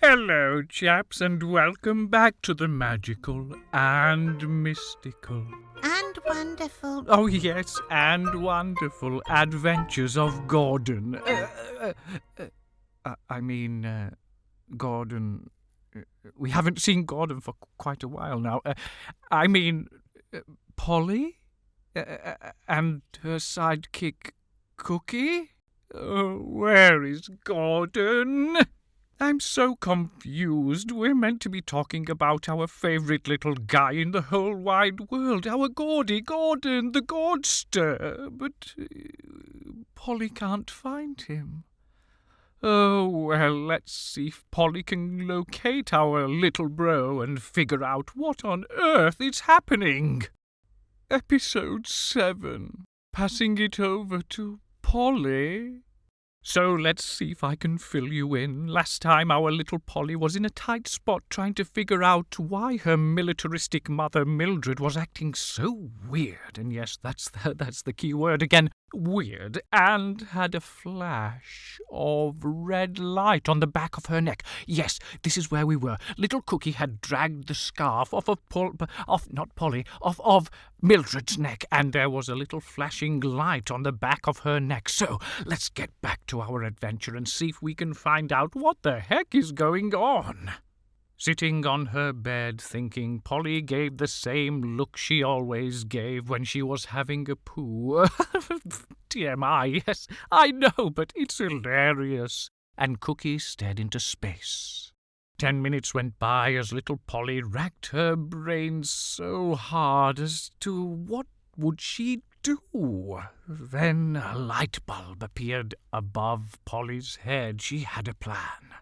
Hello, chaps, and welcome back to the magical and mystical. And wonderful. Oh, yes, and wonderful adventures of Gordon. Gordon. We haven't seen Gordon for quite a while now. Polly? And her sidekick, Cookie? Oh, where is Gordon? I'm so confused. We're meant to be talking about our favourite little guy in the whole wide world, our Gordon, the Gordster. But Polly can't find him. Oh, well, let's see if Polly can locate our little bro and figure out what on earth is happening. Episode 7. Passing it over to Polly. So let's see if I can fill you in. Last time our little Polly was in a tight spot trying to figure out why her militaristic mother Mildred was acting so weird. And yes, that's the key word again, weird. And had a flash of red light on the back of her neck. Yes, this is where we were. Little Cookie had dragged the scarf off of Mildred's neck, and there was a little flashing light on the back of her neck. So let's get back to our adventure and see if we can find out what the heck is going on. Sitting on her bed thinking, Polly gave the same look she always gave when she was having a poo. TMI, yes, I know, but it's hilarious. And Cookie stared into space. 10 minutes went by as little Polly racked her brains so hard as to what would she do. Then a light bulb appeared above Polly's head. She had a plan.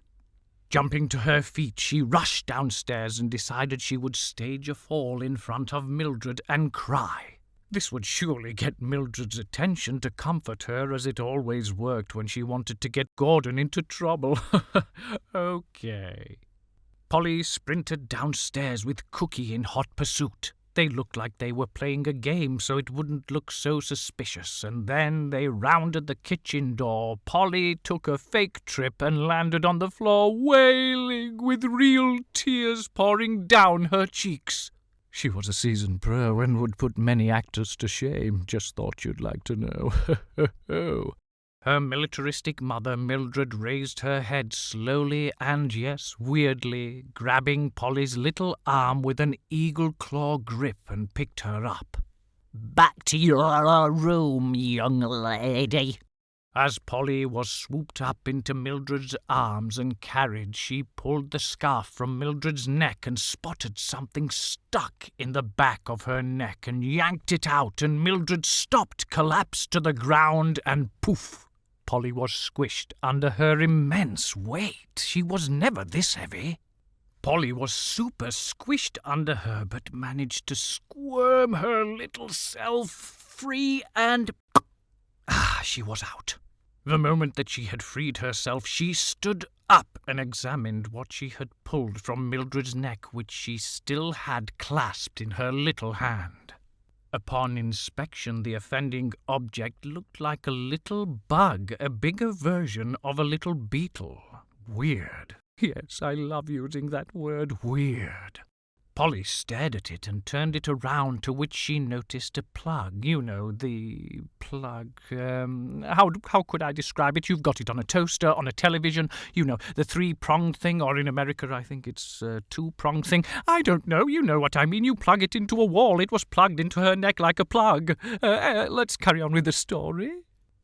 Jumping to her feet, she rushed downstairs and decided she would stage a fall in front of Mildred and cry. This would surely get Mildred's attention to comfort her, as it always worked when she wanted to get Gordon into trouble. Okay. Polly sprinted downstairs with Cookie in hot pursuit. They looked like they were playing a game so it wouldn't look so suspicious, and then they rounded the kitchen door. Polly took a fake trip and landed on the floor wailing with real tears pouring down her cheeks. She was a seasoned pro and would put many actors to shame. Just thought you'd like to know. Her militaristic mother, Mildred, raised her head slowly and, yes, weirdly, grabbing Polly's little arm with an eagle-claw grip and picked her up. Back to your room, young lady. As Polly was swooped up into Mildred's arms and carried, she pulled the scarf from Mildred's neck and spotted something stuck in the back of her neck and yanked it out, and Mildred stopped, collapsed to the ground, and poof! Polly was squished under her immense weight. She was never this heavy. Polly was super squished under her, but managed to squirm her little self free, and she was out. The moment that she had freed herself, she stood up and examined what she had pulled from Mildred's neck, which she still had clasped in her little hand. Upon inspection, the offending object looked like a little bug, a bigger version of a little beetle. Weird. Yes, I love using that word, weird. Polly stared at it and turned it around, to which she noticed a plug. You know, the plug. How could I describe it? You've got it on a toaster, on a television. You know, the 3-pronged thing, or in America I think it's a 2-pronged thing. I don't know. You know what I mean. You plug it into a wall. It was plugged into her neck like a plug. Let's carry on with the story.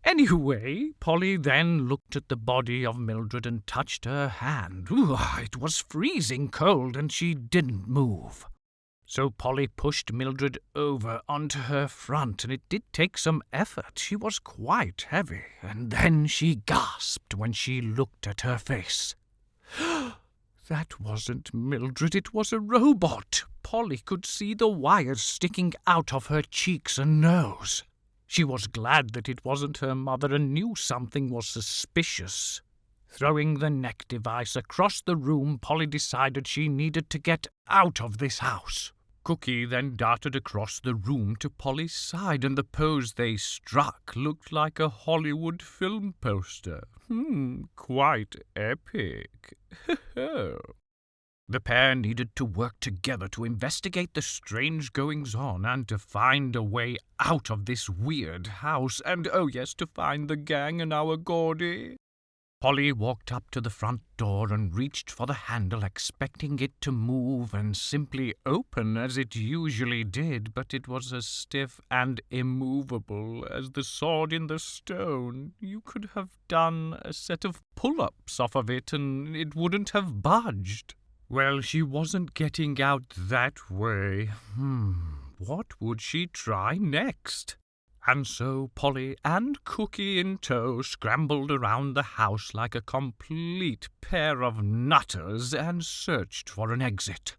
Anyway, Polly then looked at the body of Mildred and touched her hand. Ooh, it was freezing cold, and she didn't move. So Polly pushed Mildred over onto her front, and it did take some effort. She was quite heavy, and then she gasped when she looked at her face. That wasn't Mildred, it was a robot. Polly could see the wires sticking out of her cheeks and nose. She was glad that it wasn't her mother and knew something was suspicious. Throwing the neck device across the room, Polly decided she needed to get out of this house. Cookie then darted across the room to Polly's side, and the pose they struck looked like a Hollywood film poster. Quite epic. ho! The pair needed to work together to investigate the strange goings-on and to find a way out of this weird house, and, oh yes, to find the gang and our Gordy. Polly walked up to the front door and reached for the handle, expecting it to move and simply open as it usually did, but it was as stiff and immovable as the sword in the stone. You could have done a set of pull-ups off of it and it wouldn't have budged. Well, she wasn't getting out that way. What would she try next? And so Polly and Cookie in tow scrambled around the house like a complete pair of nutters and searched for an exit.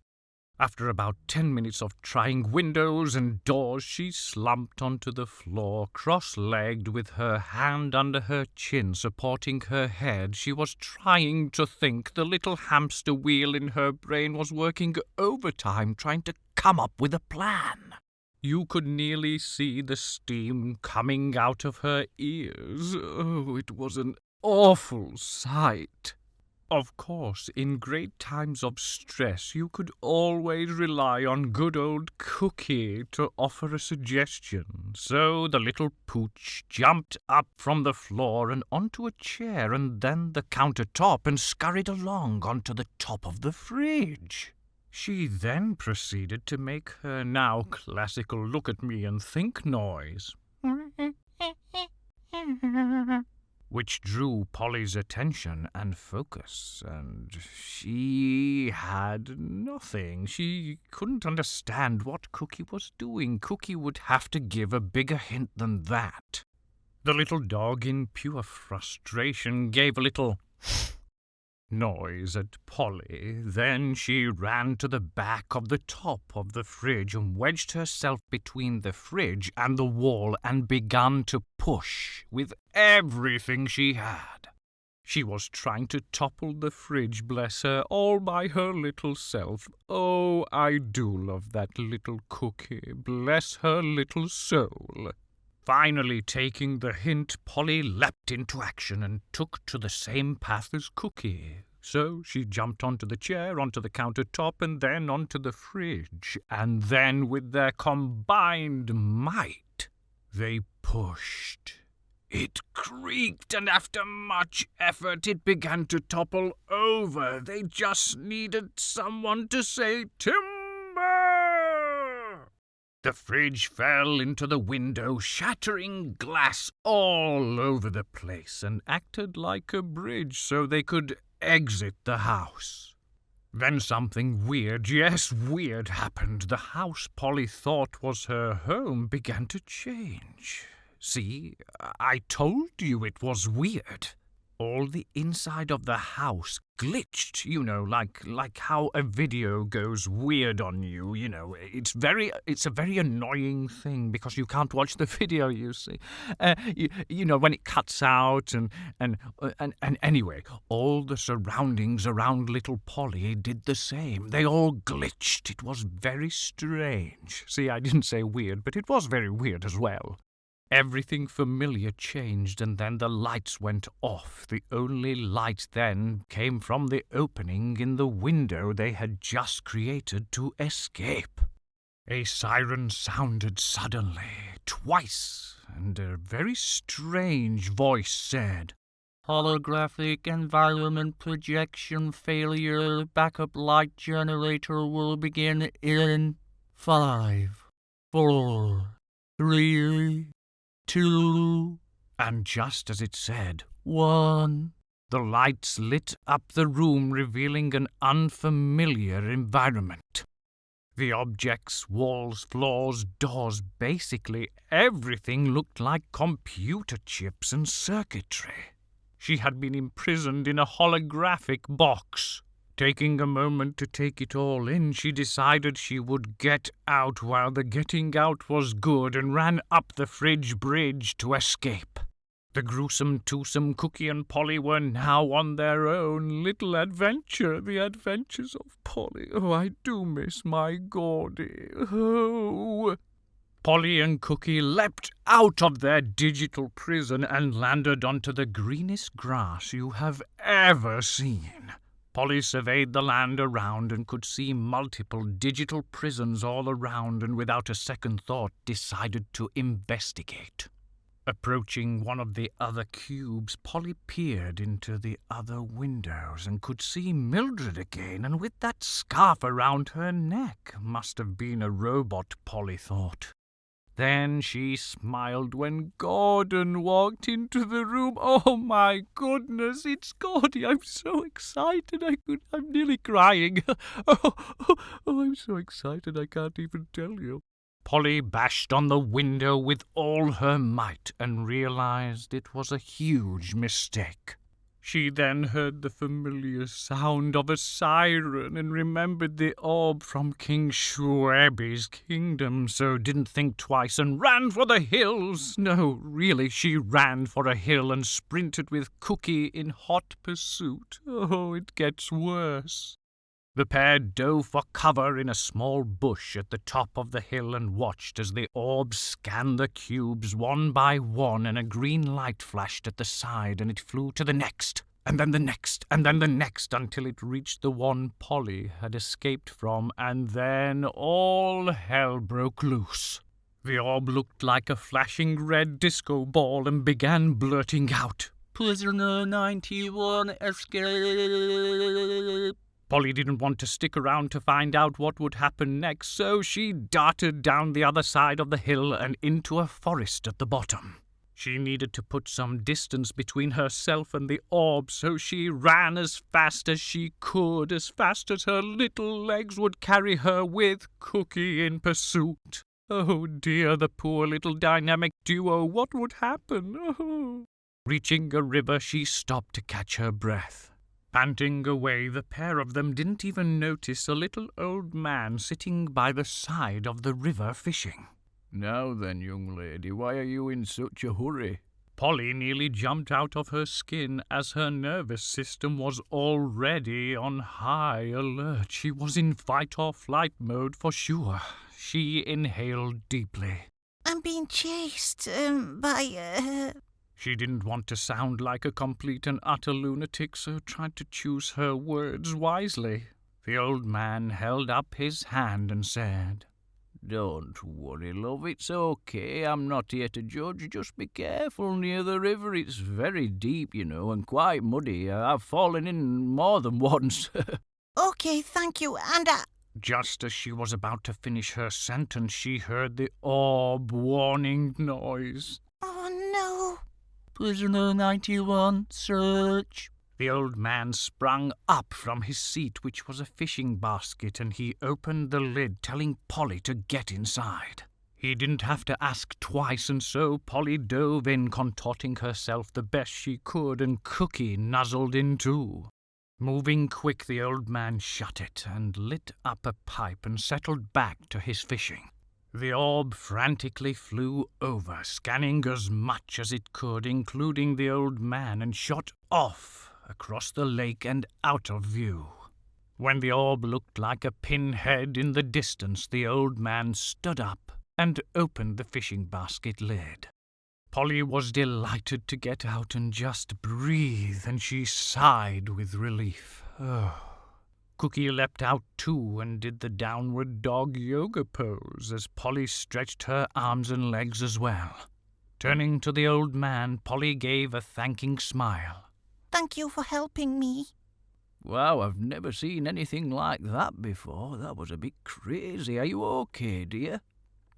After about 10 minutes of trying windows and doors, she slumped onto the floor, cross-legged, with her hand under her chin supporting her head. She was trying to think. The little hamster wheel in her brain was working overtime, trying to come up with a plan. You could nearly see the steam coming out of her ears. Oh, it was an awful sight. Of course, in great times of stress, you could always rely on good old Cookie to offer a suggestion. So the little pooch jumped up from the floor and onto a chair and then the countertop and scurried along onto the top of the fridge. She then proceeded to make her now classical look at me and think noise, which drew Polly's attention and focus, and she had nothing. She couldn't understand what Cookie was doing. Cookie would have to give a bigger hint than that. The little dog, in pure frustration, gave a little noise at Polly. Then she ran to the back of the top of the fridge and wedged herself between the fridge and the wall and began to push with everything she had. She was trying to topple the fridge, bless her, all by her little self. Oh, I do love that little Cookie, bless her little soul. Finally taking the hint, Polly leapt into action and took to the same path as Cookie. So she jumped onto the chair, onto the countertop, and then onto the fridge. And then, with their combined might, they pushed. It creaked, and after much effort, it began to topple over. They just needed someone to say, "Timber!" The fridge fell into the window, shattering glass all over the place, and acted like a bridge so they could exit the house. Then something weird, yes, weird, happened. The house Polly thought was her home began to change. See, I told you it was weird. All the inside of the house glitched, like how a video goes weird on you, It's a very annoying thing because you can't watch the video, you see. When it cuts out and anyway, all the surroundings around little Polly did the same. They all glitched. It was very strange. See, I didn't say weird, but it was very weird as well. Everything familiar changed, and then the lights went off. The only light then came from the opening in the window they had just created to escape. A siren sounded suddenly, twice, and a very strange voice said, "Holographic environment projection failure. Backup light generator will begin in 5, 4, 3, 2, and just as it said, 1. The lights lit up the room, revealing an unfamiliar environment. The objects, walls, floors, doors, basically everything looked like computer chips and circuitry. She had been imprisoned in a holographic box. Taking a moment to take it all in, she decided she would get out while the getting out was good and ran up the fridge bridge to escape. The gruesome twosome Cookie and Polly were now on their own little adventure, the adventures of Polly. Oh, I do miss my Gordy. Oh! Polly and Cookie leapt out of their digital prison and landed onto the greenest grass you have ever seen. Polly surveyed the land around and could see multiple digital prisons all around, and without a second thought decided to investigate. Approaching one of the other cubes, Polly peered into the other windows and could see Mildred again, and with that scarf around her neck. Must have been a robot, Polly thought. Then she smiled when Gordon walked into the room. Oh my goodness, it's Gordy. I'm so excited. I'm nearly crying. I'm so excited I can't even tell you. Polly bashed on the window with all her might and realized it was a huge mistake. She then heard the familiar sound of a siren and remembered the orb from King Schwebbie's kingdom, so didn't think twice and ran for the hills. No, really, she ran for a hill and sprinted with Cookie in hot pursuit. Oh, it gets worse. The pair dove for cover in a small bush at the top of the hill and watched as the orbs scanned the cubes one by one, and a green light flashed at the side, and it flew to the next, and then the next, and then the next, until it reached the one Polly had escaped from, and then all hell broke loose. The orb looked like a flashing red disco ball and began blurting out, "Prisoner 91, escape!" Polly didn't want to stick around to find out what would happen next, so she darted down the other side of the hill and into a forest at the bottom. She needed to put some distance between herself and the orb, so she ran as fast as she could, as fast as her little legs would carry her, with Cookie in pursuit. Oh dear, the poor little dynamic duo, what would happen? Oh. Reaching a river, she stopped to catch her breath. Panting away, the pair of them didn't even notice a little old man sitting by the side of the river fishing. "Now then, young lady, why are you in such a hurry?" Polly nearly jumped out of her skin, as her nervous system was already on high alert. She was in fight-or-flight mode for sure. She inhaled deeply. "I'm being chased by She didn't want to sound like a complete and utter lunatic, so tried to choose her words wisely. The old man held up his hand and said, "Don't worry, love, it's okay. I'm not here to judge. Just be careful near the river. It's very deep, you know, and quite muddy. I've fallen in more than once." Okay, thank you, and Just as she was about to finish her sentence, she heard the orb warning noise. oh no. "Prisoner 91, search!" The old man sprang up from his seat, which was a fishing basket, and he opened the lid, telling Polly to get inside. He didn't have to ask twice, and so Polly dove in, contorting herself the best she could, and Cookie nuzzled in too. Moving quick, the old man shut it and lit up a pipe and settled back to his fishing. The orb frantically flew over, scanning as much as it could, including the old man, and shot off across the lake and out of view. When the orb looked like a pinhead in the distance, the old man stood up and opened the fishing basket lid. Polly was delighted to get out and just breathe, and she sighed with relief. Oh. Cookie leapt out too and did the downward dog yoga pose as Polly stretched her arms and legs as well. Turning to the old man, Polly gave a thanking smile. Thank you for helping me. "Wow, I've never seen anything like that before. That was a bit crazy. Are you okay, dear?"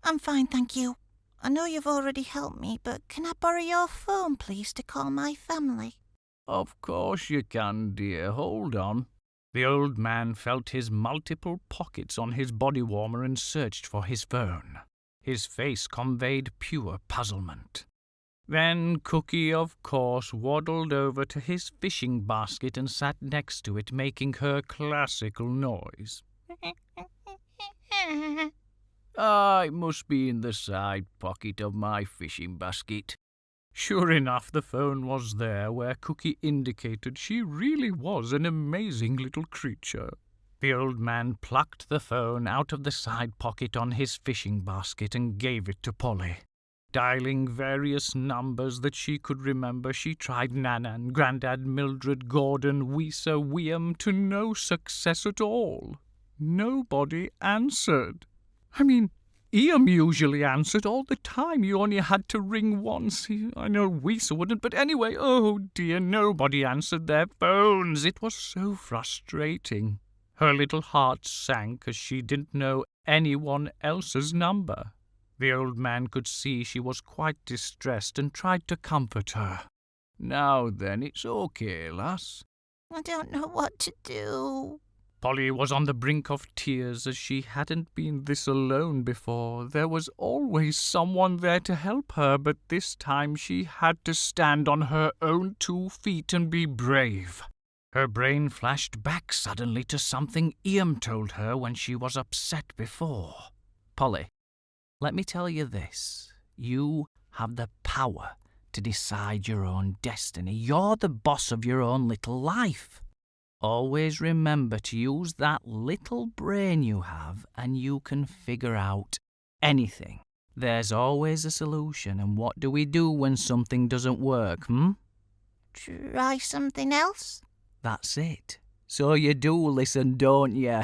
I'm fine, thank you. I know you've already helped me, but can I borrow your phone, please, to call my family? "Of course you can, dear. Hold on." The old man felt his multiple pockets on his body warmer and searched for his phone. His face conveyed pure puzzlement. Then Cookie, of course, waddled over to his fishing basket and sat next to it, making her classical noise. It must be in the side pocket of my fishing basket." Sure enough, the phone was there, where Cookie indicated she really was an amazing little creature. The old man plucked the phone out of the side pocket on his fishing basket and gave it to Polly. Dialing various numbers that she could remember, she tried Nannan, Grandad, Mildred, Gordon, Weeser, Wiam, to no success at all. Nobody answered. I mean, Iam usually answered all the time. You only had to ring once. I know Weeser wouldn't, but anyway, oh dear, nobody answered their phones. It was so frustrating. Her little heart sank as she didn't know anyone else's number. The old man could see she was quite distressed and tried to comfort her. "Now then, it's okay, lass." I don't know what to do. Polly was on the brink of tears as she hadn't been this alone before. There was always someone there to help her, but this time she had to stand on her own 2 feet and be brave. Her brain flashed back suddenly to something Iam told her when she was upset before. "Polly, let me tell you this. You have the power to decide your own destiny. You're the boss of your own little life. Always remember to use that little brain you have and you can figure out anything. There's always a solution, and what do we do when something doesn't work, Try something else? That's it. So you do listen, don't you?"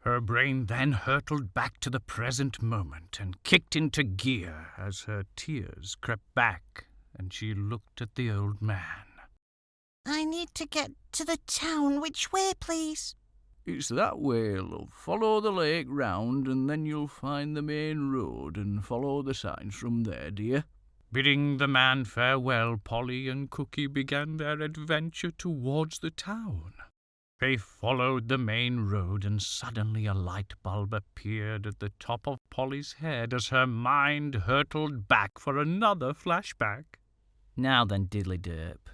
Her brain then hurtled back to the present moment and kicked into gear as her tears crept back and she looked at the old man. I need to get to the town. Which way, please? "It's that way, love. Follow the lake round and then you'll find the main road and follow the signs from there, dear." Bidding the man farewell, Polly and Cookie began their adventure towards the town. They followed the main road, and suddenly a light bulb appeared at the top of Polly's head as her mind hurtled back for another flashback. "Now then, Diddly Derp,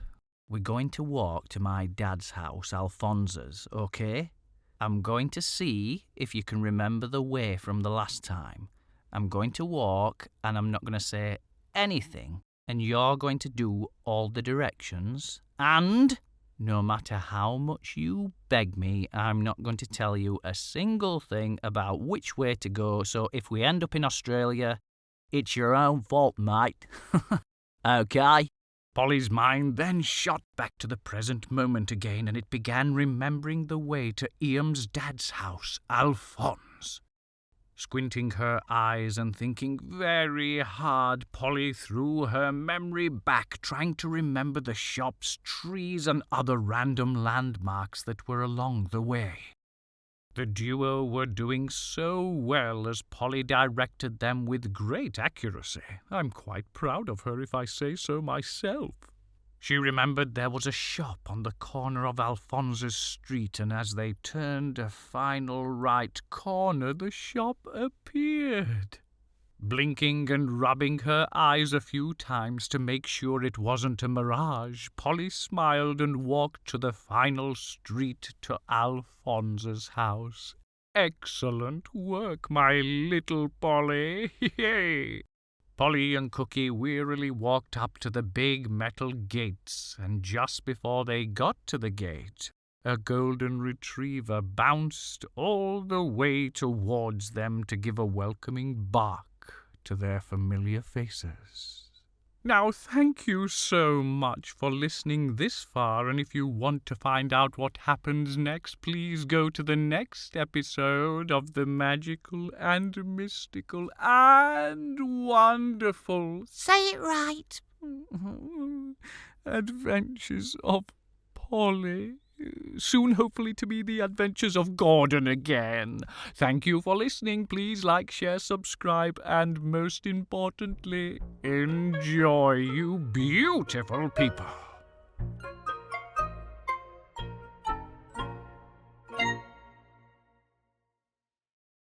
we're going to walk to my dad's house, Alfonze's, okay? I'm going to see if you can remember the way from the last time. I'm going to walk, and I'm not going to say anything, and you're going to do all the directions, and no matter how much you beg me, I'm not going to tell you a single thing about which way to go, so if we end up in Australia, it's your own fault, mate." "Okay?" Polly's mind then shot back to the present moment again, and it began remembering the way to Iam's dad's house, Alfonze. Squinting her eyes and thinking very hard, Polly threw her memory back, trying to remember the shops, trees, and other random landmarks that were along the way. The duo were doing so well as Polly directed them with great accuracy. I'm quite proud of her, if I say so myself. She remembered there was a shop on the corner of Alfonze's street, and as they turned a final right corner, the shop appeared. Blinking and rubbing her eyes a few times to make sure it wasn't a mirage, Polly smiled and walked to the final street to Alfonze's house. "Excellent work, my little Polly! Hey!" Polly and Cookie wearily walked up to the big metal gates, and just before they got to the gate, a golden retriever bounced all the way towards them to give a welcoming bark to their familiar faces. Now, thank you so much for listening this far, and if you want to find out what happens next, please go to the next episode of the magical and mystical and wonderful Say it right. Adventures of Polly. Soon, hopefully, to be the adventures of Gordon again. Thank you for listening. Please like, share, subscribe, and most importantly, enjoy, you beautiful people.